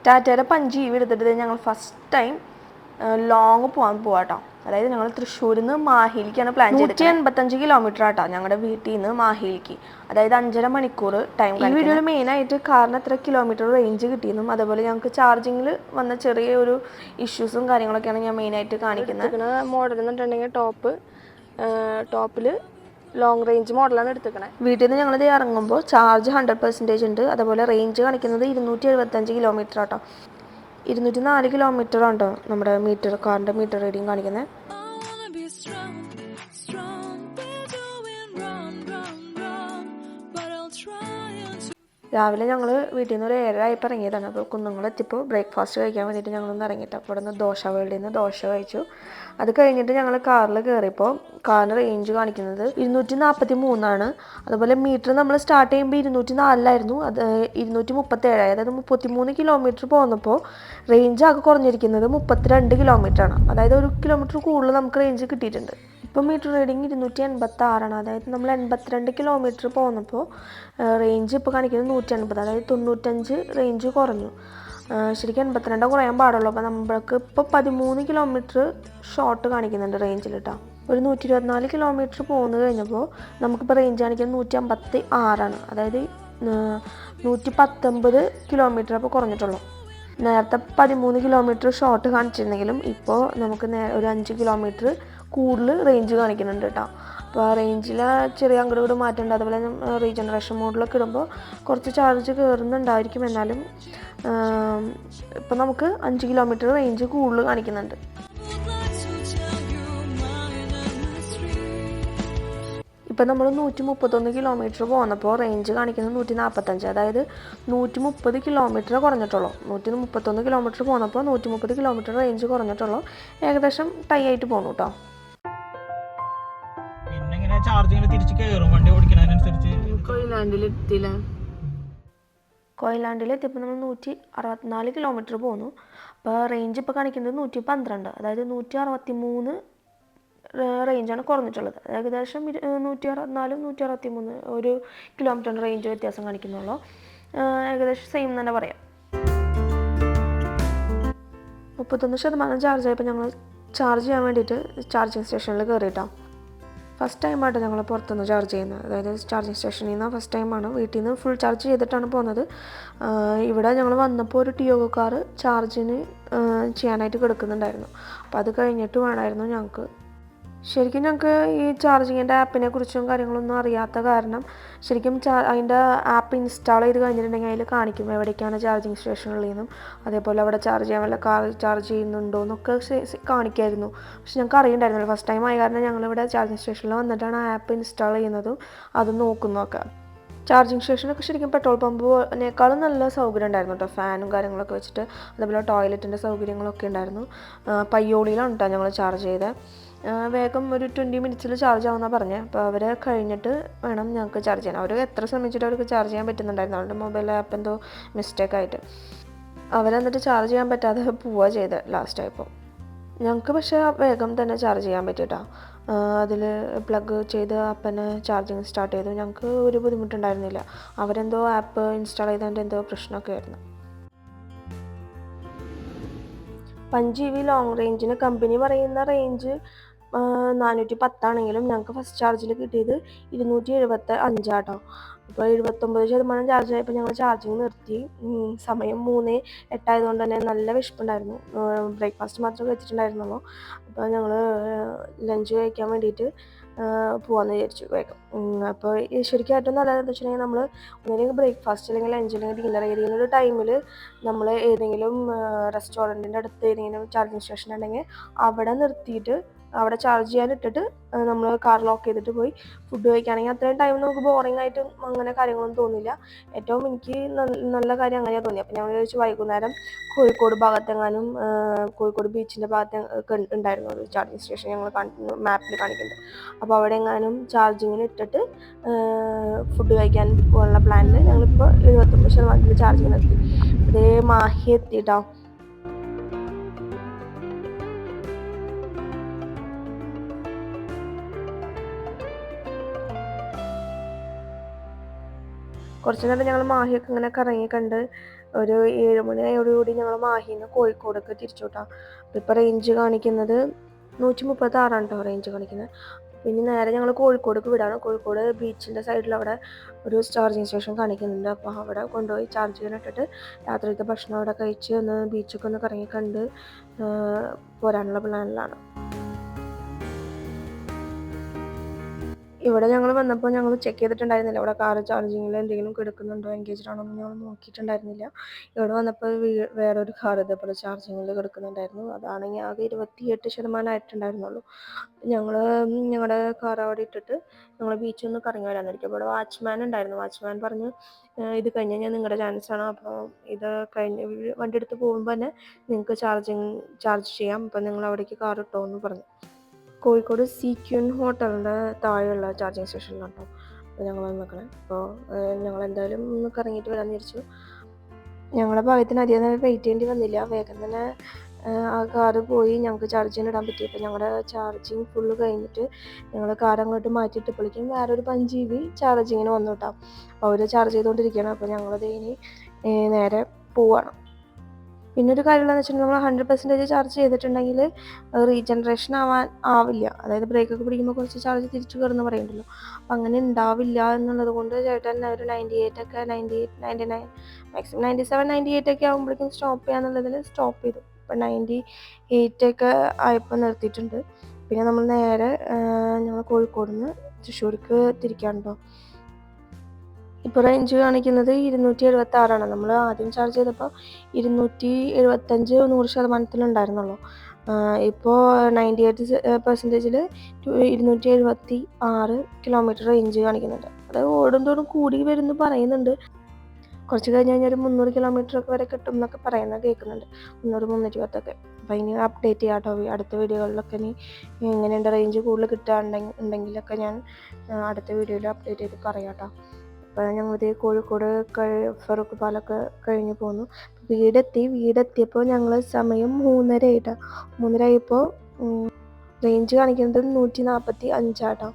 ടാറ്റയുടെ 5 എടുത്തിട്ട് ഞങ്ങൾ ഫസ്റ്റ് ടൈം ലോങ് പോവാട്ടോ. അതായത് ഞങ്ങൾ തൃശ്ശൂരിൽ നിന്ന് മാഹിയിലേക്കാണ് പ്ലാൻ ചെയ്തത്. 185 കിലോമീറ്റർ ആട്ടോ ഞങ്ങളുടെ വീട്ടിൽ നിന്ന് മാഹിയിലേക്ക്, അതായത് 5.5 മണിക്കൂർ ടൈം. ഈ വീഡിയോയിൽ മെയിനായിട്ട് കാറിന് എത്ര കിലോമീറ്റർ റേഞ്ച് കിട്ടിയെന്നും അതുപോലെ ഞങ്ങൾക്ക് ചാർജിങ്ങിൽ വന്ന ചെറിയൊരു ഇഷ്യൂസും കാര്യങ്ങളൊക്കെയാണ് ഞാൻ മെയിനായിട്ട് കാണിക്കുന്നത്. മോഡൽ എന്ന് പറഞ്ഞിട്ടുണ്ടെങ്കിൽ ടോപ്പിൽ ലോങ് റേഞ്ച് മോഡലാണ് എടുത്തിരിക്കണേ. വീട്ടിൽ നിന്ന് ഞങ്ങളിത് ഇറങ്ങുമ്പോൾ ചാർജ് 100% ഉണ്ട്. അതുപോലെ റേഞ്ച് കാണിക്കുന്നത് 275 കിലോമീറ്റർ ആട്ടോ. 204 കിലോമീറ്റർ ആട്ടോ നമ്മുടെ കാറിൻ്റെ മീറ്റർ റീഡിങ് കാണിക്കുന്നത്. രാവിലെ ഞങ്ങൾ വീട്ടിൽ നിന്ന് ഒരു 7:30 ആയപ്പോൾ ഇറങ്ങിയതാണ്. അപ്പോൾ കുന്നുങ്ങളെത്തിയപ്പോൾ ബ്രേക്ക്ഫാസ്റ്റ് കഴിക്കാൻ വേണ്ടിയിട്ട് ഞങ്ങളൊന്ന് ഇറങ്ങിയിട്ട് അപ്പോൾ ഇവിടെ നിന്ന് ദോശ വേൾഡിൽ നിന്ന് ദോശ കഴിച്ചു. അത് കഴിഞ്ഞിട്ട് ഞങ്ങൾ കാറിൽ കയറിയപ്പോൾ കാറിന് റേഞ്ച് കാണിക്കുന്നത് 243 അതുപോലെ മീറ്റർ നമ്മൾ സ്റ്റാർട്ട് ചെയ്യുമ്പോൾ 204 അത് 237 അതായത് 33 കിലോമീറ്റർ പോകുന്നപ്പോൾ റേഞ്ച് ആകെ കുറഞ്ഞിരിക്കുന്നത് 32 കിലോമീറ്ററാണ്. അതായത് 1 കിലോമീറ്റർ കൂടുതൽ നമുക്ക് റേഞ്ച് കിട്ടിയിട്ടുണ്ട്. ഇപ്പോൾ മീറ്റർ റീഡിങ് 286 അതായത് നമ്മൾ 82 കിലോമീറ്റർ പോകുന്നപ്പോൾ റേഞ്ച് ഇപ്പോൾ കാണിക്കുന്നത് 180, അതായത് 95 റേഞ്ച് കുറഞ്ഞു. ശരിക്കും 82 കുറയാൻ പാടുള്ളൂ. അപ്പോൾ നമ്മൾക്ക് ഇപ്പോൾ 13 കിലോമീറ്റർ ഷോർട്ട് കാണിക്കുന്നുണ്ട് റേഞ്ചിൽ കേട്ടോ. ഒരു 124 കിലോമീറ്റർ പോകുന്നത് കഴിഞ്ഞപ്പോൾ നമുക്കിപ്പോൾ റേഞ്ച് കാണിക്കുന്നത് 156, അതായത് 119 കിലോമീറ്റർ അപ്പോൾ കുറഞ്ഞിട്ടുള്ളൂ. നേരത്തെ 13 കിലോമീറ്റർ ഷോർട്ട് കാണിച്ചിരുന്നെങ്കിലും ഇപ്പോൾ നമുക്ക് ഒരു 5 കിലോമീറ്റർ കൂടുതൽ റേഞ്ച് കാണിക്കുന്നുണ്ട് കേട്ടോ. അപ്പോൾ ആ റേഞ്ചിൽ ചെറിയ അങ്ങോട്ട് കൂടെ മാറ്റമുണ്ട്. അതുപോലെ റീജനറേഷൻ മോഡിലൊക്കെ ഇടുമ്പോൾ കുറച്ച് ചാർജ് കയറുന്നുണ്ടായിരിക്കും. എന്നാലും ഇപ്പോൾ നമുക്ക് 5 കിലോമീറ്റർ റേഞ്ച് കൂടുതൽ കാണിക്കുന്നുണ്ട്. ഇപ്പം നമ്മൾ 131 കിലോമീറ്റർ പോകുന്നപ്പോൾ റേഞ്ച് കാണിക്കുന്നത് 145, അതായത് 130 കിലോമീറ്റർ കുറഞ്ഞിട്ടുള്ളൂ. 131 കിലോമീറ്റർ പോകുന്നപ്പോൾ 130 കിലോമീറ്റർ റേഞ്ച് കുറഞ്ഞിട്ടുള്ളൂ. ഏകദേശം ടൈ ആയിട്ട് പോകുന്നു കേട്ടോ. കൊയിലാണ്ടിലെത്തിയപ്പോൾ നമ്മൾ 164 കിലോമീറ്റർ പോകുന്നു. അപ്പോൾ റേഞ്ച് ഇപ്പോൾ കാണിക്കുന്നത് 112, അതായത് 163 റേഞ്ചാണ് കുറഞ്ഞിട്ടുള്ളത്. ഏകദേശം 164 163 1 കിലോമീറ്ററിൻ്റെ റേഞ്ച് വ്യത്യാസം കാണിക്കുന്നുള്ളൂ. ഏകദേശം സെയിം തന്നെ പറയാം. 31% ചാർജ് ആയപ്പോൾ ഞങ്ങൾ ചാർജ് ചെയ്യാൻ വേണ്ടിയിട്ട് ചാർജിങ് സ്റ്റേഷനിൽ കയറിയിട്ടാണ്. ഫസ്റ്റ് ടൈമായിട്ട് ഞങ്ങൾ പുറത്തുനിന്ന് ചാർജ് ചെയ്യുന്നത്, അതായത് ചാർജിങ് സ്റ്റേഷനിൽ നിന്ന് ഫസ്റ്റ് ടൈമാണ്. വീട്ടിൽ നിന്ന് ഫുൾ ചാർജ് ചെയ്തിട്ടാണ് പോകുന്നത്. ഇവിടെ ഞങ്ങൾ വന്നപ്പോൾ ഒരു ടിയോഗോ കാർ ചാർജിന് ചെയ്യാനായിട്ട് കിടക്കുന്നുണ്ടായിരുന്നു. അപ്പോൾ അത് കഴിഞ്ഞിട്ട് വേണമായിരുന്നു ഞങ്ങൾക്ക്. ശരിക്കും ഞങ്ങൾക്ക് ഈ ചാർജിങ്ങിൻ്റെ ആപ്പിനെ കുറിച്ചും കാര്യങ്ങളൊന്നും അറിയാത്ത കാരണം ശരിക്കും അതിൻ്റെ ആപ്പ് ഇൻസ്റ്റാൾ ചെയ്ത് കഴിഞ്ഞിട്ടുണ്ടെങ്കിൽ അതിൽ കാണിക്കും എവിടേക്കാണ് ചാർജിങ് സ്റ്റേഷനുള്ളതെന്നും അതേപോലെ അവിടെ ചാർജ് ചെയ്യാൻ വല്ല കാർ ചാർജ് ചെയ്യുന്നുണ്ടോ എന്നൊക്കെ കാണിക്കുമായിരുന്നു. പക്ഷെ ഞങ്ങൾക്ക് അറിയണ്ടായിരുന്നില്ല. ഫസ്റ്റ് ടൈം ആയ കാരണം ഞങ്ങളിവിടെ ചാർജിങ് സ്റ്റേഷനിൽ വന്നിട്ടാണ് ആ ആപ്പ് ഇൻസ്റ്റാൾ ചെയ്യുന്നതും അത് നോക്കുന്നതൊക്കെ. ചാർജിങ് സ്റ്റേഷനൊക്കെ ശരിക്കും പെട്രോൾ പമ്പിനേക്കാളും നല്ല സൗകര്യം ഉണ്ടായിരുന്നു കേട്ടോ. ഫാനും കാര്യങ്ങളൊക്കെ വെച്ചിട്ട് അതേപോലെ ടോയ്ലറ്റിൻ്റെ സൗകര്യങ്ങളൊക്കെ ഉണ്ടായിരുന്നു. പയ്യോളിയിലാണ് കേട്ടോ ഞങ്ങൾ ചാർജ് ചെയ്തത്. വേഗം ഒരു 20 മിനിറ്റ്സിൽ ചാർജ് ആവുമെന്നാണ് പറഞ്ഞത്. അപ്പോൾ അവർ കഴിഞ്ഞിട്ട് വേണം ഞങ്ങൾക്ക് ചാർജ് ചെയ്യാൻ. അവർ എത്ര ശ്രമിച്ചിട്ട് അവർക്ക് ചാർജ് ചെയ്യാൻ പറ്റുന്നുണ്ടായിരുന്നു. അവരുടെ മൊബൈൽ ആപ്പ് എന്തോ മിസ്റ്റേക്കായിട്ട് അവരെന്നിട്ട് ചാർജ് ചെയ്യാൻ പറ്റാതെ പോവുക ചെയ്തത് ലാസ്റ്റായപ്പോൾ. ഞങ്ങൾക്ക് പക്ഷേ വേഗം തന്നെ ചാർജ് ചെയ്യാൻ പറ്റിയിട്ടാ. അതിൽ പ്ലഗ് ചെയ്ത് അപ്പനെ ചാർജിങ് സ്റ്റാർട്ട് ചെയ്തു. ഞങ്ങൾക്ക് ഒരു ബുദ്ധിമുട്ടുണ്ടായിരുന്നില്ല. അവരെന്തോ ആപ്പ് ഇൻസ്റ്റാൾ ചെയ്തതിൻ്റെ എന്തോ പ്രശ്നമൊക്കെ ആയിരുന്നു. 5 GB ലോങ് റേഞ്ചിന് കമ്പനി പറയുന്ന റേഞ്ച് 410 ആണെങ്കിലും ഞങ്ങൾക്ക് ഫസ്റ്റ് ചാർജിൽ കിട്ടിയത് 275 ആട്ടോ. അപ്പോൾ 79% ചാർജ് ആയപ്പോൾ ഞങ്ങൾ ചാർജിങ് നിർത്തി. സമയം 3:08 ആയതുകൊണ്ട് തന്നെ നല്ല വിശപ്പുണ്ടായിരുന്നു. ബ്രേക്ക്ഫാസ്റ്റ് മാത്രമേ കഴിച്ചിട്ടുണ്ടായിരുന്നുള്ളൂ. അപ്പോൾ ഞങ്ങൾ ലഞ്ച് കഴിക്കാൻ വേണ്ടിയിട്ട് പോകാമെന്ന് വിചാരിച്ചു വേഗം. അപ്പോൾ ശരിക്കും ഏറ്റവും നല്ലതെന്ന് വെച്ചിട്ടുണ്ടെങ്കിൽ നമ്മൾ ഒന്നുമില്ലെങ്കിൽ ബ്രേക്ക്ഫാസ്റ്റ് അല്ലെങ്കിൽ ലഞ്ച് അല്ലെങ്കിൽ ഡിന്നർ ഏതെങ്കിലും ഒരു ടൈമിൽ നമ്മൾ ഏതെങ്കിലും റെസ്റ്റോറൻറ്റിൻ്റെ അടുത്ത് ഏതെങ്കിലും ചാർജിങ് സ്റ്റേഷൻ ഉണ്ടെങ്കിൽ അവിടെ നിർത്തിയിട്ട് അവിടെ ചാർജ് ചെയ്യാൻ ഇട്ടിട്ട് നമ്മൾ കാർ ലോക്ക് ചെയ്തിട്ട് പോയി ഫുഡ് കഴിക്കുകയാണെങ്കിൽ അത്രയും ടൈം നമുക്ക് ബോറിംഗ് ആയിട്ടും അങ്ങനെ കാര്യങ്ങളൊന്നും തോന്നില്ല. ഏറ്റവും എനിക്ക് നല്ല കാര്യം അങ്ങനെയാണ് തോന്നി. അപ്പോൾ ഞങ്ങൾ ചോദിച്ചു വൈകുന്നേരം കോഴിക്കോട് ഭാഗത്തെങ്ങാനും കോഴിക്കോട് ബീച്ചിൻ്റെ ഭാഗത്ത് ഉണ്ടായിരുന്നു ഒരു ചാർജിങ് സ്റ്റേഷൻ ഞങ്ങൾ മാപ്പിൽ കാണിക്കുന്നുണ്ട്. അപ്പോൾ അവിടെ എങ്ങാനും ചാർജിങ്ങിന് ഇട്ടിട്ട് ഫുഡ് കഴിക്കാൻ പോകാനുള്ള പ്ലാനിൽ ഞങ്ങളിപ്പോൾ 79% ചാർജിങ് നിർത്തി. അതേ മാഹി എത്തിയിട്ടോ. കുറച്ച് നേരം ഞങ്ങൾ മാഹിയൊക്കെ ഇങ്ങനെ കറങ്ങി കണ്ട് ഒരു 7 മണിയോടുകൂടി ഞങ്ങൾ മാഹിന്ന് കോഴിക്കോടേക്ക് തിരിച്ചു കേട്ടോ. അപ്പോൾ ഇപ്പോൾ റേഞ്ച് കാണിക്കുന്നത് 136 കേട്ടോ റേഞ്ച് കാണിക്കുന്നത്. പിന്നെ നേരെ ഞങ്ങൾ കോഴിക്കോടേക്ക് വിടാണ്. കോഴിക്കോട് ബീച്ചിൻ്റെ സൈഡിൽ അവിടെ ഒരു ചാർജിങ് സ്റ്റേഷൻ കാണിക്കുന്നുണ്ട്. അപ്പോൾ അവിടെ കൊണ്ടുപോയി ചാർജ് ചെയ്യാനിട്ടിട്ട് രാത്രിയിലത്തെ ഭക്ഷണം അവിടെ കഴിച്ച് ഒന്ന് ബീച്ചൊക്കെ ഒന്ന് കറങ്ങി കണ്ട് പോരാനുള്ള പ്ലാനിലാണ്. ഇവിടെ ഞങ്ങൾ വന്നപ്പോൾ ഞങ്ങൾ ചെക്ക് ചെയ്തിട്ടുണ്ടായിരുന്നില്ല ഇവിടെ കാർ ചാർജിങ്ങിൽ എന്തെങ്കിലും കിടക്കുന്നുണ്ടോ, എൻഗേജ്ഡ് ആണോ എന്ന് ഞങ്ങൾ നോക്കിയിട്ടുണ്ടായിരുന്നില്ല. ഇവിടെ വന്നപ്പോൾ വേറൊരു കാർ ഇതേപോലെ ചാർജിങ്ങിൽ കിടക്കുന്നുണ്ടായിരുന്നു. അതാണെങ്കിൽ ആകെ 28% ആയിട്ടുണ്ടായിരുന്നുള്ളൂ. ഞങ്ങൾ ഞങ്ങളുടെ കാർ അവിടെ ഇട്ടിട്ട് ഞങ്ങൾ ബീച്ചൊന്ന് കറങ്ങി വരാനിരിക്കും. ഇവിടെ വാച്ച്മാൻ ഉണ്ടായിരുന്നു. വാച്ച്മാൻ പറഞ്ഞു ഇത് കഴിഞ്ഞ് കഴിഞ്ഞാൽ നിങ്ങളുടെ ചാൻസാണ്, അപ്പോൾ ഇത് കഴിഞ്ഞ് വണ്ടി എടുത്ത് പോകുമ്പോൾ തന്നെ നിങ്ങൾക്ക് ചാർജ് ചെയ്യാം, അപ്പോൾ നിങ്ങൾ അവിടേക്ക് കാർ ഇട്ടോ എന്ന് പറഞ്ഞു. കോഴിക്കോട് CQN ഹോട്ടലിൻ്റെ താഴെയുള്ള ചാർജിങ് സ്റ്റേഷനിലാണ് കേട്ടോ അപ്പോൾ ഞങ്ങൾ നിൽക്കണേ. അപ്പോൾ ഞങ്ങൾ എന്തായാലും ഒന്ന് കറങ്ങിയിട്ട് വരാമെന്ന് വിചാരിച്ചു. ഞങ്ങളുടെ ഭാഗത്തിന് അധികം നേരം വെയിറ്റ് ചെയ്യേണ്ടി വന്നില്ല. വേഗം തന്നെ ആ കാറ് പോയി ഞങ്ങൾക്ക് ചാർജിങ് ഇടാൻ പറ്റി. അപ്പോൾ ഞങ്ങളുടെ ചാർജിങ് ഫുള്ള് കഴിഞ്ഞിട്ട് ഞങ്ങൾ കാർ അങ്ങോട്ട് മാറ്റിയിട്ടപ്പോഴേക്കും വേറൊരു 5 GB ചാർജിങ്ങിന് വന്നു കേട്ടോ. അവർ ചാർജ് ചെയ്തുകൊണ്ടിരിക്കുകയാണ്. അപ്പോൾ ഞങ്ങളത് ഇനി നേരെ പോവാണ്. പിന്നെ ഒരു കാര്യം എന്താണെന്ന് വെച്ചിട്ടുണ്ടെങ്കിൽ നമ്മൾ 100% ചാർജ് ചെയ്തിട്ടുണ്ടെങ്കിൽ റീജനറേഷൻ ആവില്ല. അതായത് ബ്രേക്കൊക്കെ പിടിക്കുമ്പോൾ കുറച്ച് ചാർജ് തിരിച്ചു കയറുന്ന പറയുന്നുണ്ടല്ലോ, അപ്പം അങ്ങനെ ഉണ്ടാവില്ല എന്നുള്ളത് കൊണ്ട് ചേട്ടൻ ഒരു 98 ഒക്കെ 98, 99, മാക്സിമം 97, 98 ഒക്കെ ആകുമ്പോഴേക്കും സ്റ്റോപ്പ് ചെയ്യാന്നുള്ളതിൽ സ്റ്റോപ്പ് ചെയ്തു. ഇപ്പം 98 ഒക്കെ ആയപ്പോൾ നിർത്തിയിട്ടുണ്ട്. പിന്നെ നമ്മൾ നേരെ ഞങ്ങൾ കോഴിക്കോട് നിന്ന് തൃശ്ശൂർക്ക് തിരിക്കാനുണ്ടോ. ഇപ്പോൾ റേഞ്ച് കാണിക്കുന്നത് 276 നമ്മൾ ആദ്യം ചാർജ് ചെയ്തപ്പോൾ 275 100% ഇപ്പോൾ 98% 276 കിലോമീറ്റർ റേഞ്ച് കാണിക്കുന്നുണ്ട്. അത് ഓടുന്തോറും കൂടി വരുന്നു പറയുന്നുണ്ട്. കുറച്ച് കഴിഞ്ഞ് കഴിഞ്ഞാൽ ഒരു 300 കിലോമീറ്ററൊക്കെ വരെ കിട്ടും എന്നൊക്കെ പറയുന്നത് കേൾക്കുന്നുണ്ട്. 300, 310. അപ്പോൾ ഇനി അപ്ഡേറ്റ് ചെയ്യാം കേട്ടോ. അടുത്ത വീഡിയോകളിലൊക്കെ ഇനി എങ്ങനെയുണ്ട് റേഞ്ച് കൂടുതൽ കിട്ടുകയുണ്ടെങ്കിലൊക്കെ ഞാൻ അടുത്ത വീഡിയോയിൽ അപ്ഡേറ്റ് ചെയ്ത് പറയാം കേട്ടോ. അപ്പോൾ ഞങ്ങൾ കോഴിക്കോട് ഫറൂഖ് പാലൊക്കെ കഴിഞ്ഞ് പോന്നു. വീടെത്തിയപ്പോൾ ഞങ്ങൾ സമയം 3:30 ആയിട്ടാണ്. 3:30 ആയപ്പോൾ റേഞ്ച് കാണിക്കുന്നത് 145 ആട്ടോ.